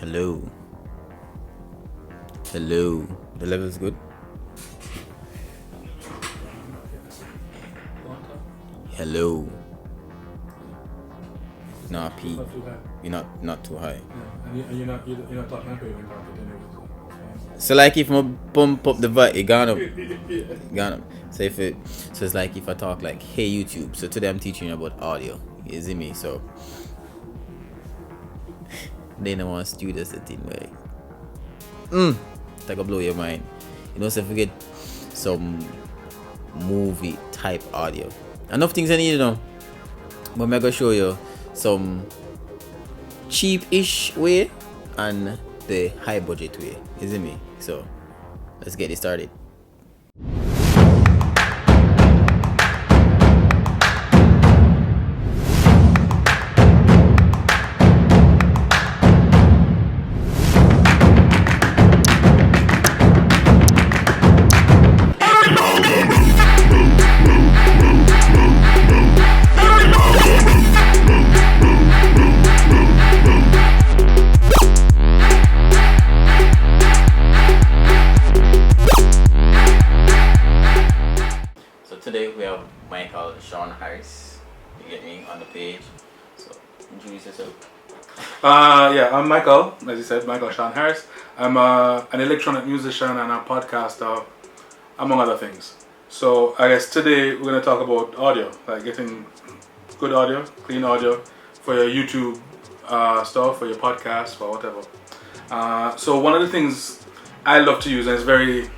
Hello. Hello. The level is good. Hello. Nah, P. Not too high. You're not too high. Yeah. And you're not talking about your market anyway. So like if I bump up the vibe, it gone up. Yeah. Gone up. So it's like if I talk like, hey YouTube. So today I'm teaching you about audio. You see me? So they don't want studios the thing way. That can blow your mind. You know, so forget some movie type audio. Enough things I need to know. But I'm gonna show you some cheap-ish way and the high budget way. You see me? So let's get it started. Today we have Michael Sean Harris. You get me on the page. So introduce yourself. Yeah, I'm Michael, as you said, Michael Sean Harris. I'm an electronic musician and a podcaster, among other things. So I guess today we're going to talk about audio, like getting good audio, clean audio for your YouTube stuff, for your podcast, for whatever. So one of the things I love to use, and it's very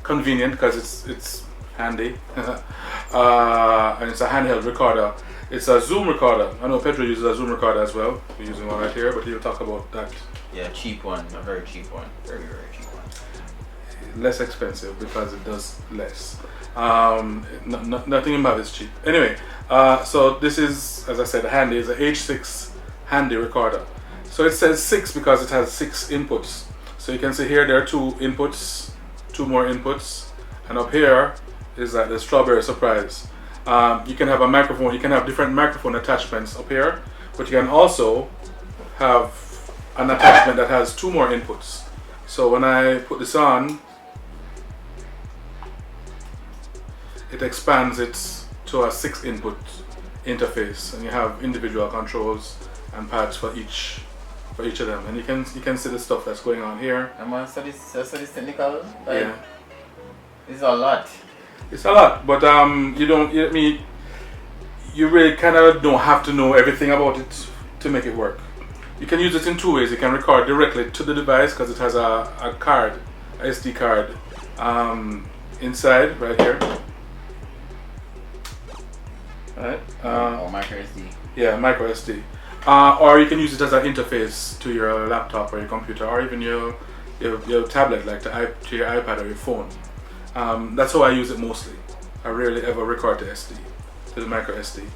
convenient because it's handy, and it's a handheld recorder. It's a Zoom recorder. I know Pedro uses a Zoom recorder as well. We're using one right here, but he'll talk about that. Yeah, cheap one, a very cheap one, very cheap one. Less expensive because it does less. Nothing in Mavic is cheap. Anyway, so this is, as I said, handy. It's an H6 handy recorder. So it says 6 because it has 6 inputs. So you can see here there are 2 inputs, 2 more inputs, and up here is like the strawberry surprise. You can have a microphone, you can have different microphone attachments up here, but you can also have an attachment that has 2 more inputs. So when I put this on, it expands it to a 6 input interface, and you have individual controls and pads for each of them, and you can see the stuff that's going on here. So this technical, like, yeah, this is a lot. it's a lot, but you really kind of don't have to know everything about it to make it work. You can use it in 2 ways. You can record directly to the device because it has a card, a SD card inside right here. Right. Or micro SD. Yeah, micro SD. Or you can use it as an interface to your laptop or your computer, or even your tablet, like to your iPad or your phone. That's how I use it mostly. I rarely ever record to SD, to the micro SD.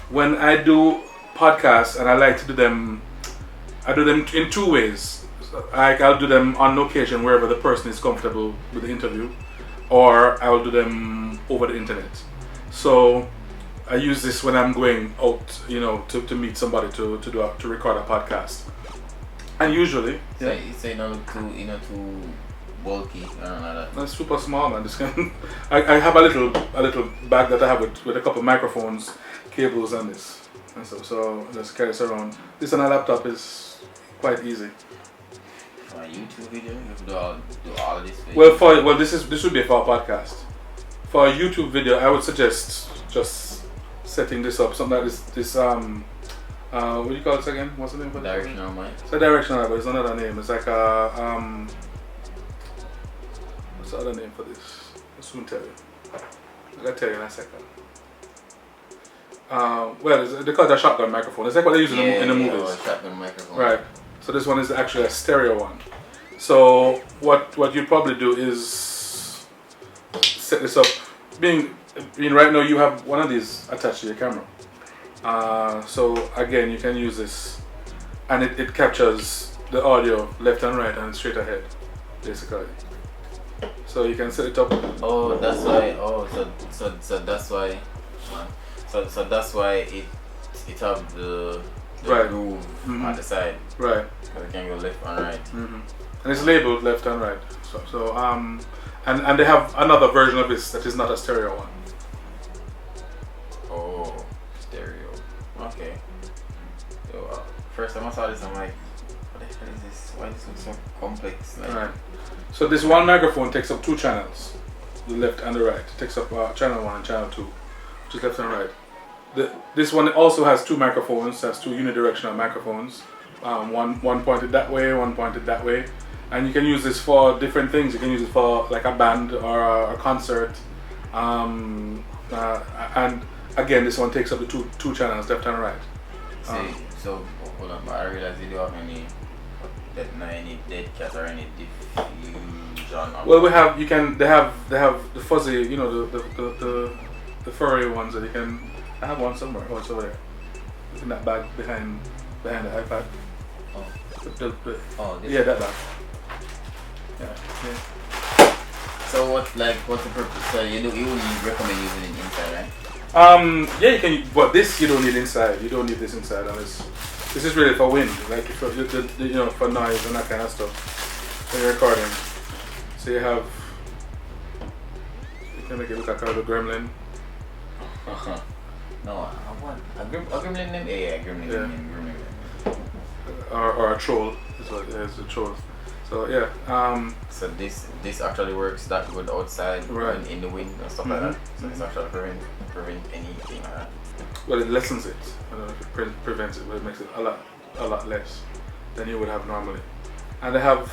When I do podcasts, and I like to do them, I do them in 2 ways. I'll do them on location wherever the person is comfortable with the interview, or I will do them over the internet. So I use this when I'm going out, to meet somebody to record a podcast. And usually, Say not too bulky. I don't know that. that's super small, man. This I have a little bag that I have with a couple of microphones, cables, and this and stuff. So I just carry this around. This on a laptop is quite easy. For a YouTube video, you have to do all of this. Well, this would be for a podcast. For a YouTube video, I would suggest just setting this up, something like this. What do you call it again? What's the name for it? Directional mic. It's a directional, but it's another name. It's like a what's the other name for this? I'll soon tell you. I'll tell you in a second. They call it a shotgun microphone. It's like what they use in the movies. A shotgun microphone. Right. So this one is actually a stereo one. So what you probably do is set this up. Being right now you have one of these attached to your camera. So again, you can use this, and it captures the audio left and right and straight ahead, basically. So you can set it up. Oh, that's why. Oh, so that's why. So that's why it have the right. groove on the side. Right. So it can go left and right. And it's labeled left and right. And they have another version of this that is not a stereo one. Oh, stereo. Okay. So, first time I saw this, I'm like, what the hell is this? Why is this so complex? Like, Right. So this one microphone takes up 2 channels, the left and the right. It takes up channel 1 and channel 2, which is left and right. This one also has 2 microphones, has 2 unidirectional microphones. One pointed that way, one pointed that way. And you can use this for different things. You can use it for like a band or a concert. And again, this one takes up the two channels, left and right. See, so hold on, but I realize you don't have any dead cat or any diffusion. Well, they have the fuzzy, you know, the furry ones that you can. I have one somewhere. Oh, it's over there. It's in that bag behind the iPad. Oh. This yeah, that bag. Yeah. So what's the purpose? So you wouldn't recommend using it inside, right? Yeah, you can, but this you don't need inside. You don't need this inside unless this is really for wind, like for you know, for noise and that kind of stuff when you're recording. So you can make it look like a little gremlin. No, I want a gremlin name. Yeah, gremlin. Or a troll is what it is, a troll. So yeah. So this actually works that good outside, right, in the wind and stuff like that. So this actually prevent anything like that. Well, it lessens it. I don't know if it prevents it, but it makes it a lot less than you would have normally. And they have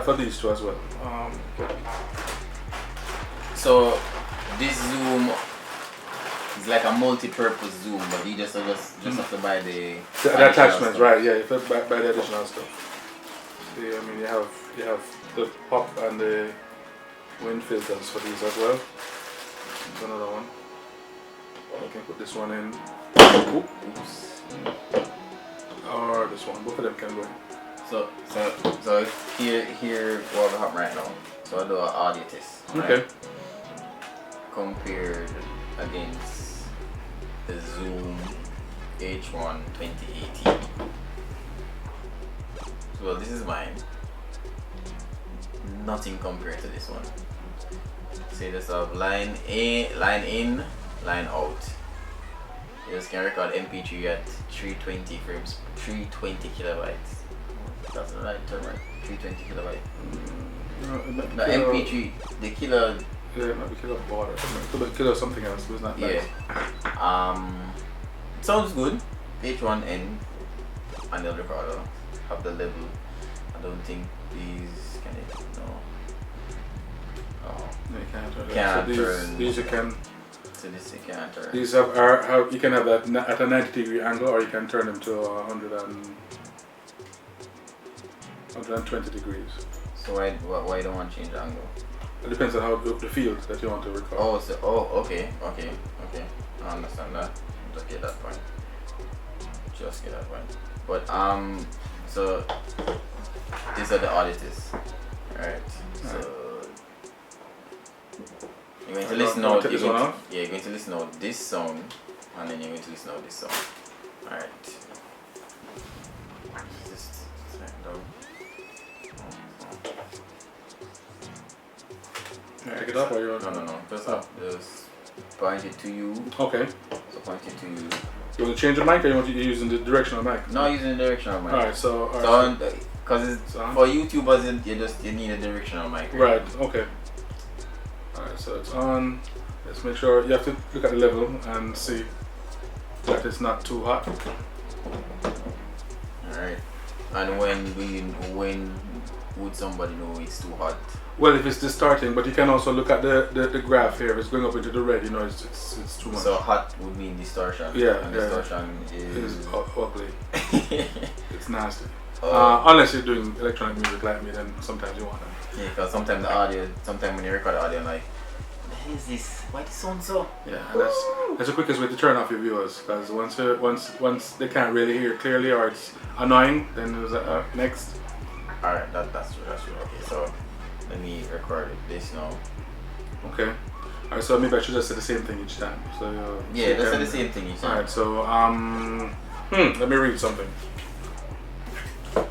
for these two as well. So this zoom is like a multi-purpose zoom, but you just have to buy the attachments, right? Yeah, you have to buy the additional stuff. See, I mean, you have the pop and the wind filters for these as well. There's another one. I can put this one in. Oops. Or this one. Both of them can go in. So here what we have right now. So I do an audio test. Right? Okay. Compared against the Zoom H1 2018. So this is mine. Nothing compared to this one. See this of line in, line out. You just can record MP3 at 320 frames, 320 kilobytes. That's the right term, right? 320 kilobytes. The MP3, the kilo. Yeah, it might be kilowatt or something. It could be kilo something else, but it's not nice. Yeah. Sounds good. H1N and the recorder have the level. I don't think these can it. No. Oh. No, you can't. Can't so turn. These you can. So this you can't turn. These are you can have that at a 90-degree angle, or you can turn them to 120 degrees. So why don't want to change the angle? It depends on how the field that you want to record. Okay. I understand that. Just get that point. But so these are the auditors. Alright. So you're going to listen now. You're going to listen out this sound, and then you're going to listen out this sound. Alright. Just turn down. Take it up or you want? No. Just up. Just point it to you. Okay. So point it to you. You want to change the mic, or you want to use the directional mic? No, using the directional mic. Alright, so because for YouTubers, you need a directional mic. Right. Okay. Alright, so it's on. Let's make sure you have to look at the level and see that it's not too hot. Alright. And when would somebody know it's too hot? Well, if it's just starting, but you can also look at the graph here. If it's going up into the red, you know it's too much. So hot would mean distortion. Yeah, and distortion is ugly. It's nasty. Unless you're doing electronic music like me, then sometimes you want that. Yeah, because sometimes when you record the audio, I'm like, what is this? Why this sound so? Yeah, and that's the quickest way to turn off your viewers. Because once they can't really hear clearly or it's annoying, then there's next. All right, that's true. Okay, so let me record this now. Okay. Alright, so maybe I should just say the same thing each time. So yeah, let's say the same thing each time. Alright, so Let me read something. Alright.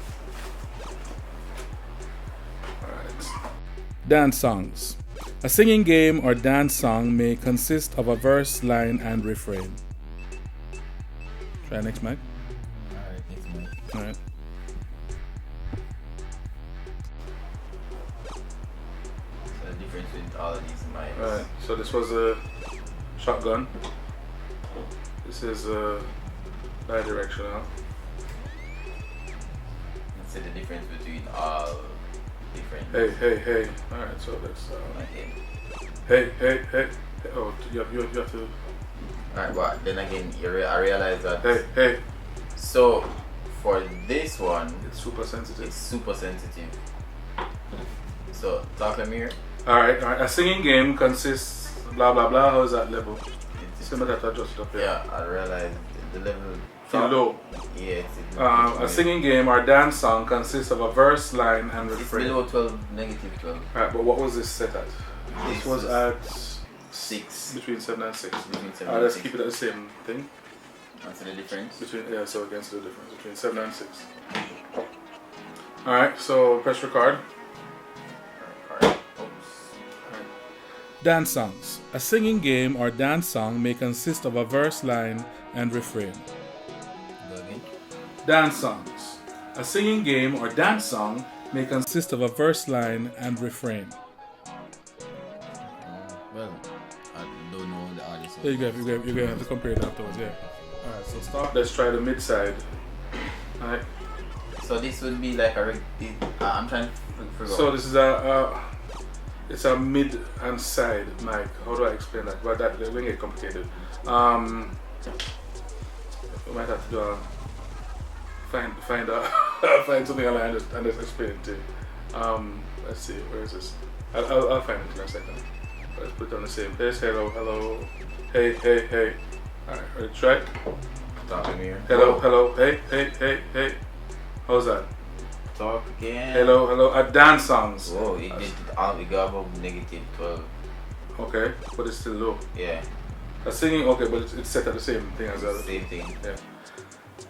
Dance songs. A singing game or dance song may consist of a verse, line, and refrain. Try next mic. Alright, next mic. Alright. So the difference with all of these mics. Alright, so this was a shotgun. This is bi-directional. Let's see the difference between all different. Hey. Alright, so let's. Okay. Hey. Oh, you have to. Alright, but then again, I realize that. Hey. So for this one, It's super sensitive. it's super sensitive. So talk to me here. Alright. A singing game consists blah blah blah. How is that level? It's, Similar to adjust it up here. yeah, I realized the level. Too low. Yeah, A singing game or dance song consists of a verse, line, and It's refrain. below 12, negative 12. Alright, but what was this set at? This This was is at 6. between 7 and 6. Between 7 Alright, and let's 6. keep it at the same thing. Answer the difference. So against the difference between 7 and 6. Alright, so press record. Oops. Dance songs. A singing game or dance song may consist of a verse, line, and refrain. Go again. Dance songs. A singing game or dance song may consist of a verse, line, and refrain. Well, I don't know the artist. There you go. You're going to have to compare it afterwards. Yeah. Alright, so start. Let's try the mid side. Alright. So this would be like a. I'm trying to figure So out. this is it's a mid and side mic. How do I explain that? But that will get complicated. We might have to do find find something online and just explain it to you. Let's see, where is this? I'll find it in a second. Let's put it on the same place. Hello. Hey. Alright, ready, try. Talk to me here. Hello. Hey. How's that? Talk again. Hello. Dance songs. Whoa, it got above negative 12. Okay, but it's still low. Yeah. Singing, okay, but it's set at the same thing as the other. Same thing. Yeah.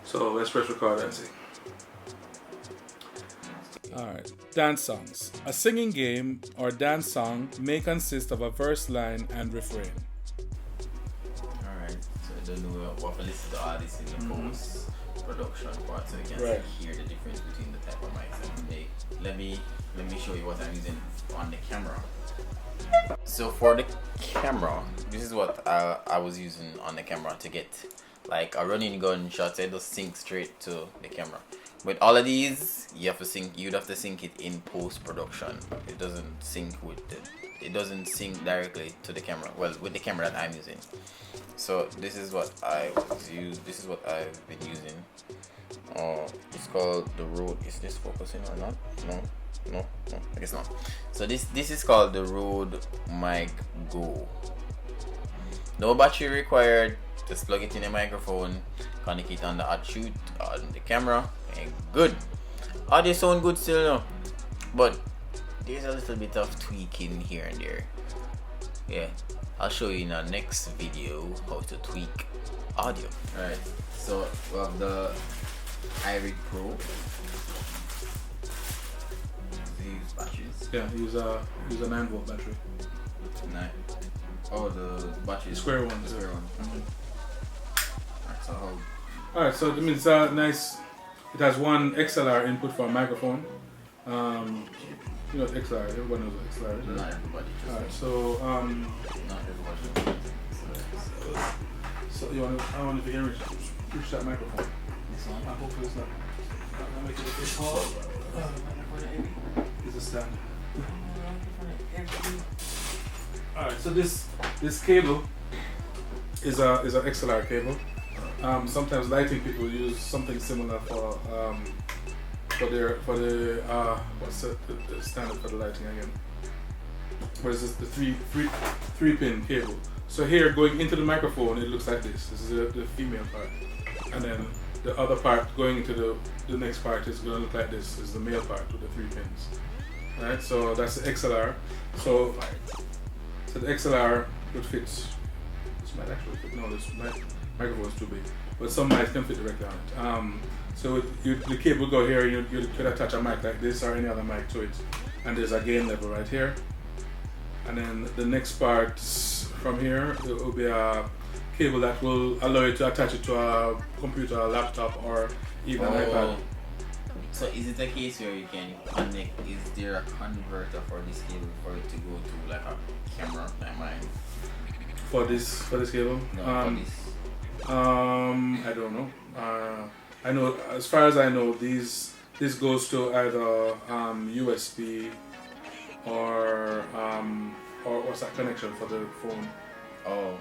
So let's press record and see. Alright, dance songs. A singing game or dance song may consist of a verse, line, and refrain. Alright, so I don't know what to listen to all this in the post production part so you can Right. hear the difference between the type of mics and make. Let me show you what I'm using on the camera. So for the camera, this is what I was using on the camera to get like a running gun shot. So it just sync straight to the camera. With all of these, you'd have to sync it in post production. It doesn't sync it doesn't sync directly to the camera. Well, with the camera that I'm using. So this is what this is what I've been using. It's called the Rode. Is this focusing or not? No, I guess not. So this is called the Rode Mic Go. No battery required. Just plug it in a microphone, connect it on the hot shoot on the camera, and good. Audio sound good still now, but there's a little bit of tweaking here and there. Yeah, I'll show you in our next video how to tweak audio. Alright, so we have the Mavic Pro. Use batteries. Yeah, use a 9-volt battery. Oh, the battery. The square one. The square one. Alright, so how? Alright, so it means nice. It has one XLR input for a microphone. You know XLR. Everyone knows what XLR is. Right? Not everybody. Alright, so Not everybody. so I want to reach that microphone. This one. Hopefully it's not making it too tall. It's a stand. Alright, so this cable is a XLR cable. Sometimes lighting people use something similar for the what's the standard for the lighting again? What is this? The three pin cable. So here, going into the microphone, it looks like this. This is the female part, and then the other part going into the next part is going to look like this. This is the male part with the 3 pins. Right. So that's the XLR. So the XLR would fit. This might actually fit. No, this microphone is too big. but some mics can fit directly on it. So the cable go here, you could attach a mic like this or any other mic to it, and there's a gain level right here. And then the next part from here, it will be a cable that will allow you to attach it to a computer, a laptop, or even an iPad. So is it a case where you can connect, is there a converter for this cable for it to go to like a camera like mine? For this cable? No, for this. I don't know. I know, as far as I know, this goes to either USB or what's that connection for the phone? Oh,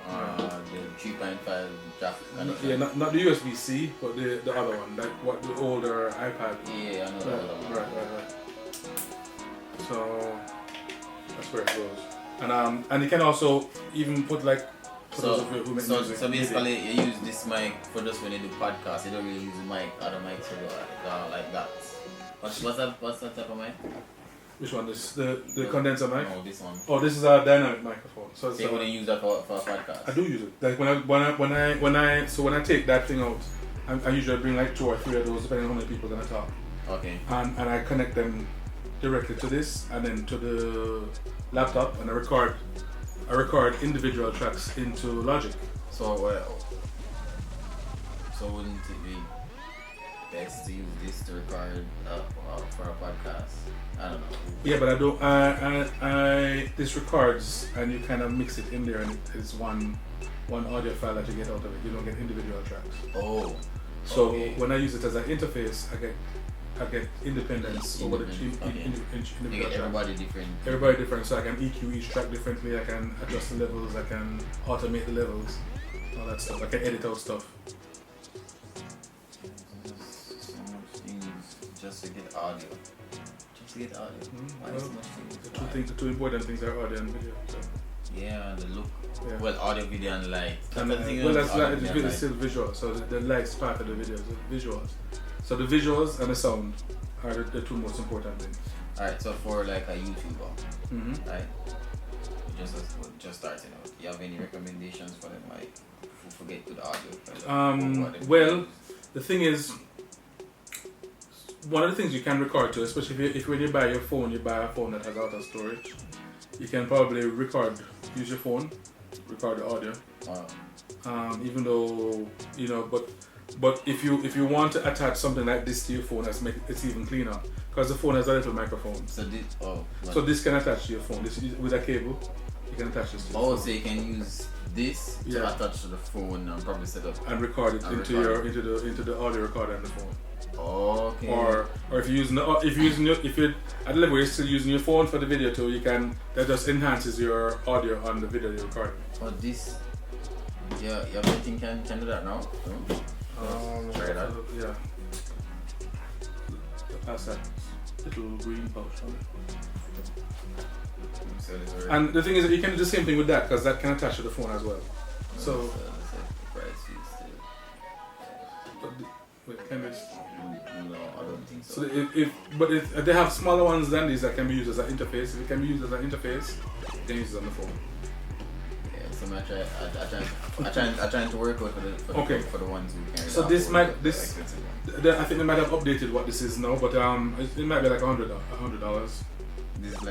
the 3.5 jack connection. Yeah, not the USB-C, but the other one, like what the older iPad. Yeah, I know the other one. Right. So that's where it goes. And you can also even put like for those of you who make music. So basically, you use this mic for just when you do podcasts. You don't really use the mic, other mics to go like that. What's that type of mic? Which one? This the condenser mic? No, this one. Oh, this is a dynamic microphone. So you want to use that for a podcast? I do use it. Like when I take that thing out, I usually bring like 2 or 3 of those, depending on how many people are gonna talk. Okay. And I connect them directly to this, and then to the laptop, and I record individual tracks into Logic. So wouldn't it be best to use this to record for a podcast? I don't know. Yeah, but I don't. This records, and you kind of mix it in there, and it's one audio file that you get out of it. You don't get individual tracks. Oh. So okay. when I use it as an interface, I get independence over the individual you get everybody different. Everybody different, so I can EQ each track differently. I can adjust the levels. I can automate the levels, all that stuff. I can edit out stuff. So much things just to get audio. Why Well, so much things? The two important things are audio and video. So. Yeah, the look. Yeah. Well, audio, video, and light. It's still visual. So the light's part of the video. The visuals. So the visuals and the sound are the 2 most important things. Alright, so for like a YouTuber, right? Just starting out. You have any recommendations for them? Like, forget to the audio. Well, the thing is, one of the things you can record to, especially if when you buy your phone, you buy a phone that has auto storage. You can probably use your phone, record the audio. Wow. Even though but if you want to attach something like this to your phone, it's even cleaner because the phone has a little microphone. So this can attach to your phone. This with a cable, you can attach this to your phone. So you can use this to attach to the phone and probably set up and record it into the audio recorder on the phone. Okay. Or if you're at the level where you're still using your phone for the video too, that just enhances your audio on the video you're recording. Oh, this. Yeah, you think can do that now? Try that. Yeah. Pass that little green pouch on it. And the thing is that you can do the same thing with that because that can attach to the phone as well. So. Can this? No, I don't think so. So if they have smaller ones than these that can be used as an interface. If it can be used as an interface, you can use it on the phone. Yeah, so I trying to work out for the ones who can. So I think they might have updated what this is now, but it might be like $100. This is $100.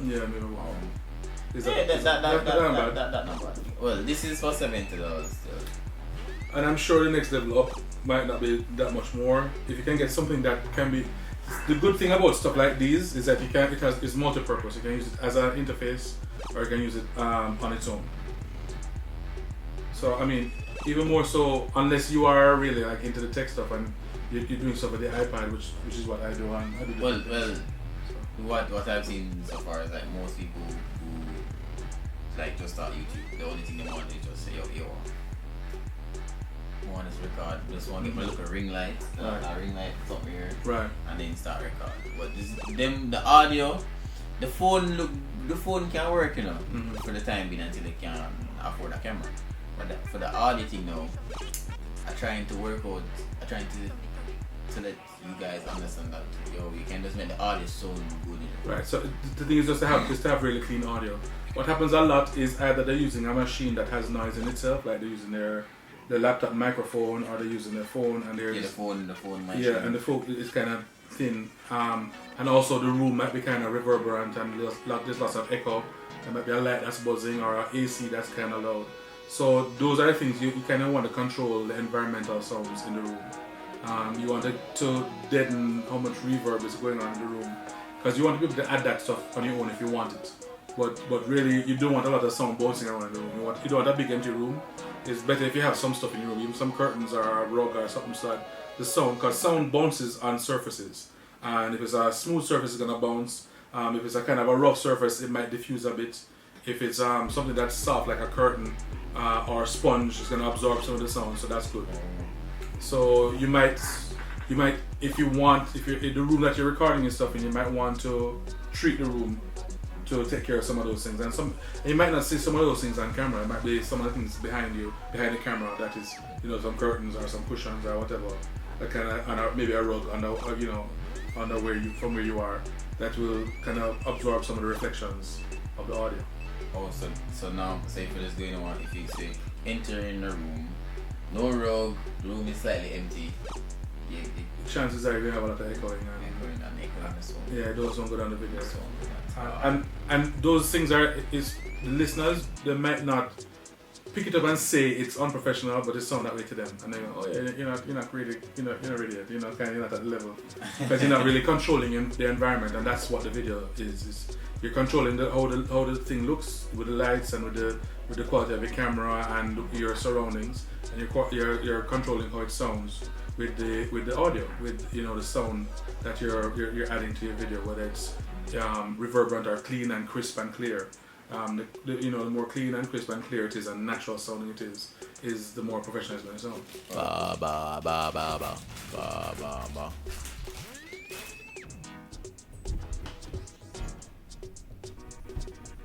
Yeah, maybe. That number. Well, this is for $70 still. And I'm sure the next level up might not be that much more. If you can get something that can be, the good thing about stuff like these is that it's multi-purpose. You can use it as an interface, or you can use it on its own. So I mean, even more so, unless you are really like into the tech stuff and you're doing stuff with the iPad, which is what I do. What I've seen so far is like most people who like just start YouTube, the only thing they want is just say, yo. One is record. Just want to get my look at ring light. A ring light something here. Right. And then start record. But the audio, the phone can work, for the time being until they can afford a camera. But for the audio thing now, I'm trying to let you guys understand that you can just make the audio sound good. Right. So the thing is just to have really clean audio. What happens a lot is either they're using a machine that has noise in itself, like they're using their the laptop microphone, or they're using their phone, and there's the phone mic. yeah, and the phone is kind of thin, and also the room might be kind of reverberant, and there's lots of echo. There might be a light that's buzzing or an AC that's kind of loud. So those are the things you kind of want to control the environmental sounds in the room. You want to deaden how much reverb is going on in the room, because you want to be able to add that stuff on your own if you want it. But really, you don't want a lot of sound bouncing around in the room. You don't want a big empty room. It's better if you have some stuff in your room, even some curtains or a rug or something, so that the sound, because sound bounces on surfaces. And if it's a smooth surface, it's gonna bounce. If it's a kind of a rough surface, it might diffuse a bit. If it's something that's soft like a curtain or a sponge, it's gonna absorb some of the sound, so that's good. So you might, if you're in the room that you're recording and stuff, and you might want to treat the room to take care of some of those things. And you might not see some of those things on camera. It might be some of the things behind the camera, that is, some curtains or some cushions or whatever, that kind of, maybe a rug from where you are, that will kind of absorb some of the reflections of the audio. Oh, so now, say for this going on, if you say enter in the room, no rug, room is slightly empty. Chances are you have a lot of echoing and the sound. Yeah, those don't go down the video. And those things the listeners, they might not pick it up and say it's unprofessional, but it sounds that way to them, and they go, oh yeah, you're not really yet, you're not at that level, because you're not really controlling the environment, and that's what the video is you're controlling how the thing looks with the lights and with the quality of your camera and your surroundings, and you're controlling how it sounds with the audio, with the sound that you're adding to your video, whether it's reverberant or clean and crisp and clear. The more clean and crisp and clear it is and natural sounding it is the more professional it's going to sound. Ba ba ba ba ba ba ba ba.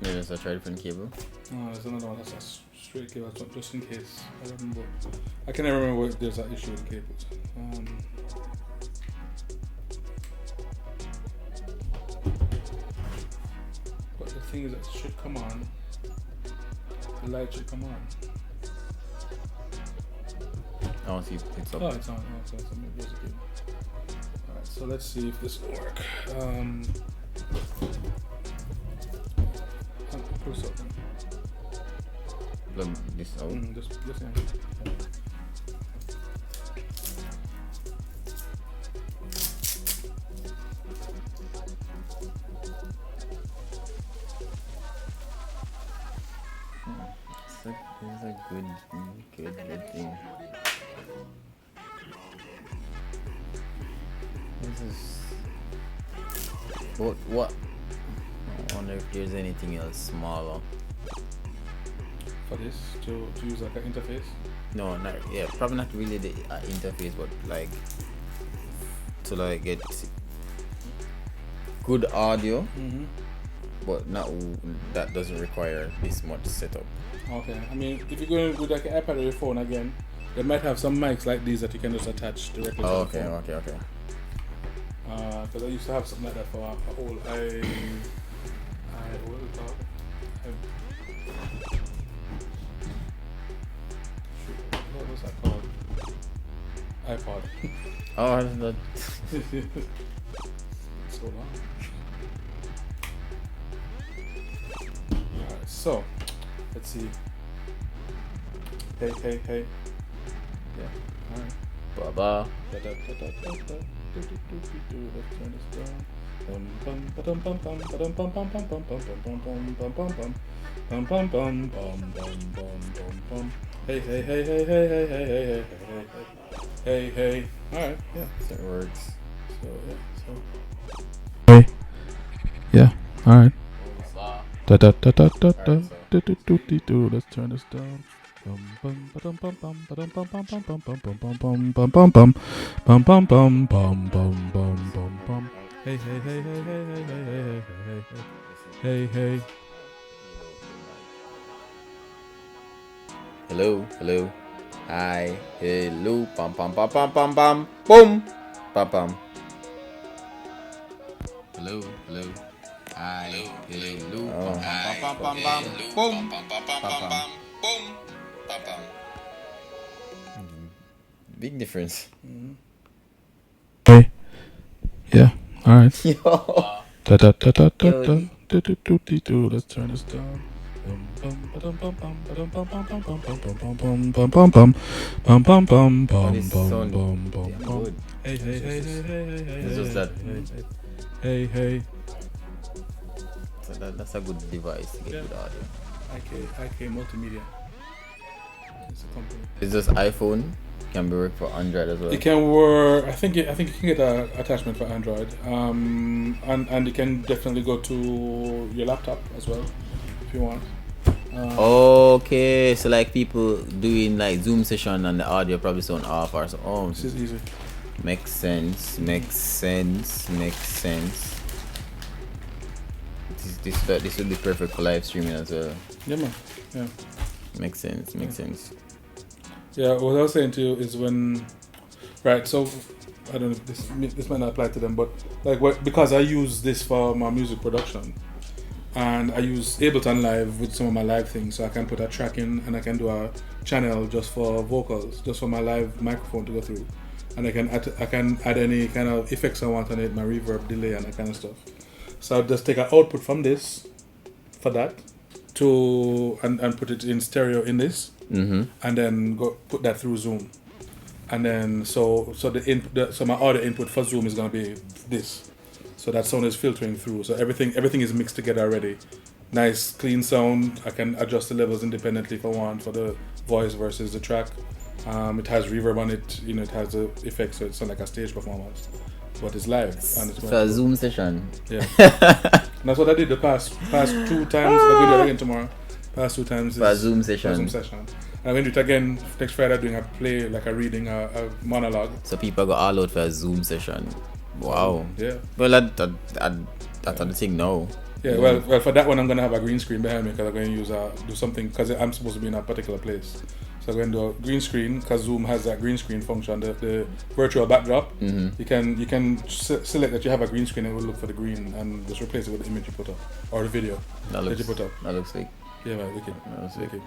Yeah, just try different cable. No, there's another one that's a straight cable, just in case. I can't remember if there's an issue with the cables. But the thing is that it should come on. The light should come on. I want to see if it's up. Oh, it's on. Oh, so maybe there's a cable. Alright, so let's see if this will work. Push up. Plug this out. Just yeah. This is a good thing. This is what? I wonder if there's anything else smaller. For this to use like an interface? No, probably not really the interface, but like to get good audio. Mm-hmm. But not that doesn't require this much setup. Okay, I mean, if you're going with like an iPad or your phone again, they might have some mics like these that you can just attach directly to the phone. Okay. Because I used to have something like that for a whole what is it called? What was that called? iPod. Oh, that's not. So long. Alright, so let's see. Hey. Yeah, alright. Baba. Let's turn this down. Hey. Alright, yeah. That works. Yeah, alright. Let's turn this down. Hey. Hello. Hi. Hello. Pam. Boom. Pam. Hello. Hi. Hello. Pam. Boom. Pam. Big difference. Hey. Yeah. All right. Yo. Da da da da da da. Let's turn this down. This sound damn good. Hey. It's just that. Hey. So that's a good device to get good audio. IK Multimedia. It's a company. It's just iPhone. Can be work for Android as well. It can work. I think you can get an attachment for Android. And it can definitely go to your laptop as well if you want. Okay, so like people doing like Zoom session and the audio probably sound off or so. Oh, This is easy. Makes sense. This would be perfect for live streaming as well. Yeah, man. Yeah. Makes sense. Yeah, what I was saying to you is when, right? So I don't know. This might not apply to them, but like because I use this for my music production, and I use Ableton Live with some of my live things, so I can put a track in and I can do a channel just for vocals, just for my live microphone to go through, and I can add any kind of effects I want on it, my reverb, delay, and that kind of stuff. So I'll just take an output from this for that and put it in stereo in this. Mm-hmm. And then go put that through Zoom, and then so my audio input for Zoom is gonna be this, so that sound is filtering through. So everything is mixed together already. Nice clean sound. I can adjust the levels independently if I want for the voice versus the track. It has reverb on it. You know, it has the effects, so it sounds like a stage performance, but it's live and it's for a Zoom session. Yeah, and that's what I did the past 2 times. I'm gonna do it again tomorrow. Past 2 times For a Zoom session. I'm going to do it again next Friday, doing a reading, a monologue. So people go all out for a Zoom session. Wow. Yeah. Well, that's the thing now. Yeah. Well, for that one, I'm going to have a green screen behind me because I'm going to do something because I'm supposed to be in a particular place. So I'm going to do a green screen because Zoom has that green screen function, the virtual backdrop. Mm-hmm. You can select that you have a green screen and we'll look for the green and just replace it with the image you put up or the video that you put up. That looks like. Yeah, man, wicked. That looks wicked.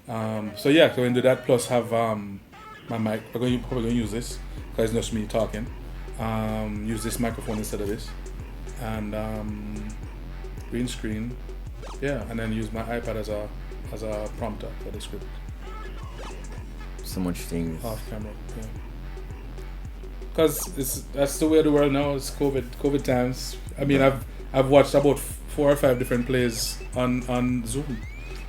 So we're going to do that plus have my mic. We're probably going to use this because it's just me talking. Use this microphone instead of this, and green screen. Yeah, and then use my iPad as a prompter for the script. So much things. Off camera. Yeah. Because that's the way of the world now. It's COVID times. I mean, I've watched about 4 or 5 different plays on Zoom.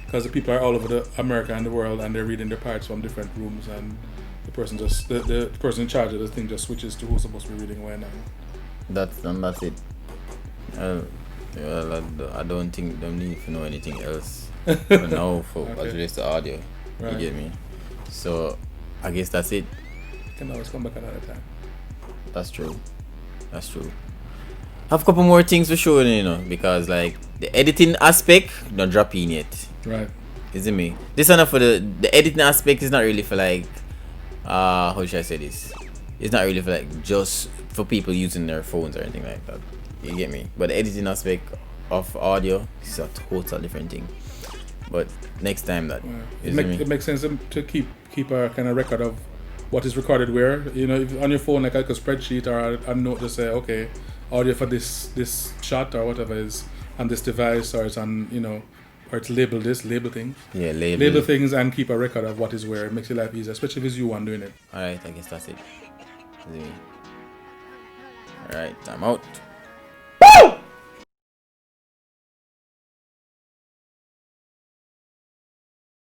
Because the people are all over America and the world, and they're reading their parts from different rooms, and the person the person in charge of the thing just switches to who's supposed to be reading when. That's it. I don't think they need to know anything else for now for as relates to audio. Right. You get me? So I guess that's it. You can always come back another time. That's true. I have a couple more things to show you, because like the editing aspect not dropping yet. Right. Is it me? This is not for the editing aspect is not really for like how should I say this? It's not really for like just for people using their phones or anything like that. You get me? But the editing aspect of audio is a total different thing. But next time that it makes sense to keep a kind of record of what is recorded where. You know, if on your phone like a spreadsheet or a note to say, okay, audio for this shot or whatever is on this device, or it's on, or it's label things. Yeah, label things and keep a record of what is where. It makes your life easier, especially if it's you one doing it. Alright, I guess that's it. Alright, I'm out.